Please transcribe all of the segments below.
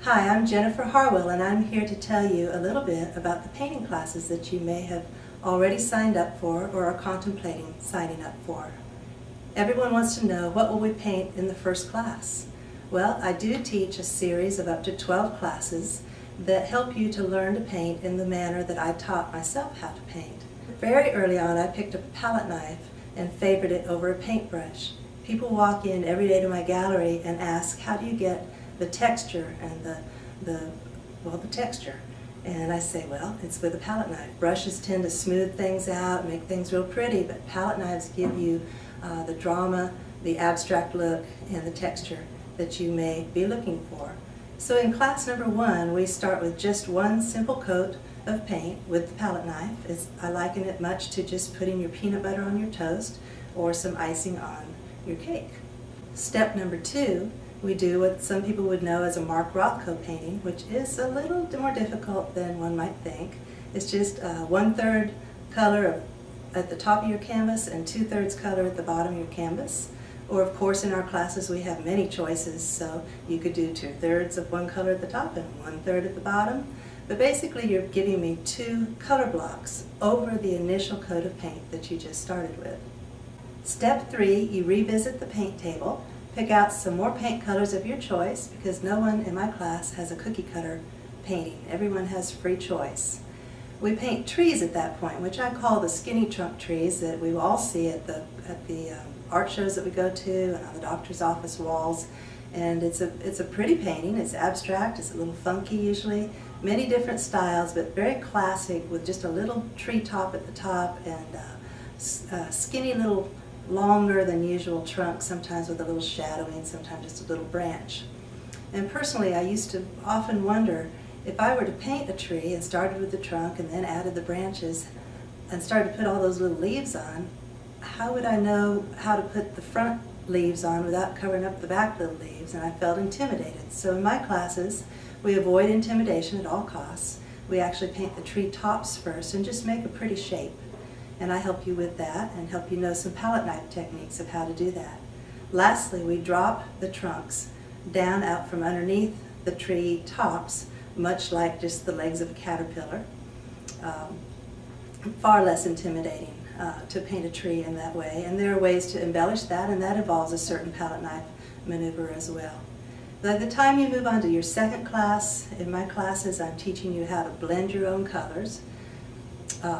Hi, I'm Jennifer Harwell, and I'm here to tell you a little bit about the painting classes that you may have already signed up for or are contemplating signing up for. Everyone wants to know, what will we paint in the first class? Well, I do teach a series of up to 12 classes that help you to learn to paint in the manner that I taught myself how to paint. Very early on, I picked a palette knife and favored it over a paintbrush. People walk in every day to my gallery and ask, how do you get the texture and the texture? And I say, well, it's with a palette knife. Brushes tend to smooth things out, make things real pretty, but palette knives give you the drama, the abstract look, and the texture that you may be looking for. So in class number 1, we start with just one simple coat of paint with the palette knife. I liken it much to just putting your peanut butter on your toast or some icing on your cake. Step number 2, we do what some people would know as a Mark Rothko painting, which is a little more difficult than one might think. It's just 1/3 color at the top of your canvas and 2/3 color at the bottom of your canvas. Or of course in our classes we have many choices, so you could do 2/3 of one color at the top and 1/3 at the bottom. But basically you're giving me 2 color blocks over the initial coat of paint that you just started with. Step 3, you revisit the paint table, pick out some more paint colors of your choice, because no one in my class has a cookie cutter painting. Everyone has free choice. We paint trees at that point, which I call the skinny trunk trees that we all see at the art shows that we go to and on the doctor's office walls. And it's a pretty painting. It's abstract, it's a little funky usually, many different styles, but very classic with just a little tree top at the top and skinny little longer than usual trunk, sometimes with a little shadowing, sometimes just a little branch. And personally I used to often wonder, if I were to paint a tree and started with the trunk and then added the branches and started to put all those little leaves on, how would I know how to put the front leaves on without covering up the back little leaves? And I felt intimidated. So in my classes we avoid intimidation at all costs. We actually paint the tree tops first and just make a pretty shape. And I help you with that and help you know some palette knife techniques of how to do that. Lastly, we drop the trunks down out from underneath the tree tops, much like just the legs of a caterpillar. Far less intimidating to paint a tree in that way. And there are ways to embellish that, and that involves a certain palette knife maneuver as well. By the time you move on to your second class, in my classes I'm teaching you how to blend your own colors.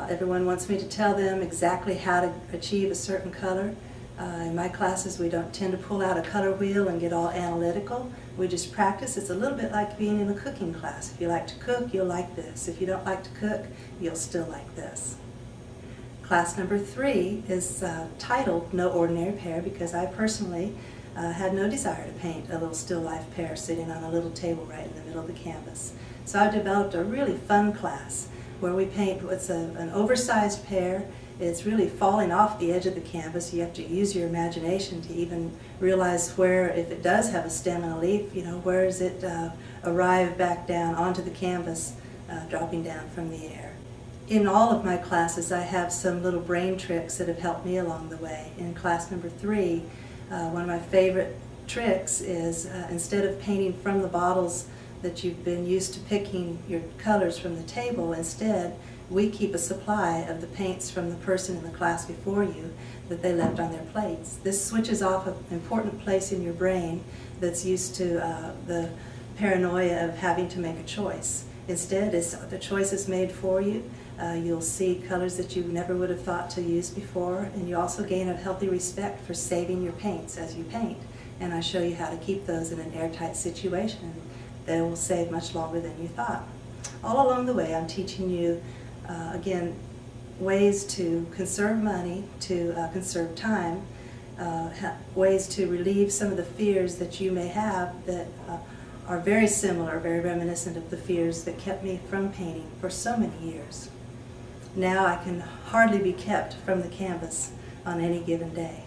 Everyone wants me to tell them exactly how to achieve a certain color. In my classes we don't tend to pull out a color wheel and get all analytical. We just practice. It's a little bit like being in a cooking class. If you like to cook, you'll like this. If you don't like to cook, you'll still like this. Class number 3 is titled No Ordinary Pear, because I personally had no desire to paint a little still life pear sitting on a little table right in the middle of the canvas. So I've developed a really fun class where we paint what's an oversized pear. It's really falling off the edge of the canvas. You have to use your imagination to even realize where, if it does have a stem and a leaf, where does it arrive back down onto the canvas, dropping down from the air. In all of my classes I have some little brain tricks that have helped me along the way. In class number 3, one of my favorite tricks is instead of painting from the bottles that you've been used to picking your colors from the table, instead we keep a supply of the paints from the person in the class before you that they left on their plates. This switches off an important place in your brain that's used to the paranoia of having to make a choice. Instead, the choice is made for you. You'll see colors that you never would have thought to use before, and you also gain a healthy respect for saving your paints as you paint. And I show you how to keep those in an airtight situation. They will save much longer than you thought. All along the way I'm teaching you, again, ways to conserve money, to conserve time, ways to relieve some of the fears that you may have that are very similar, very reminiscent of the fears that kept me from painting for so many years. Now I can hardly be kept from the canvas on any given day.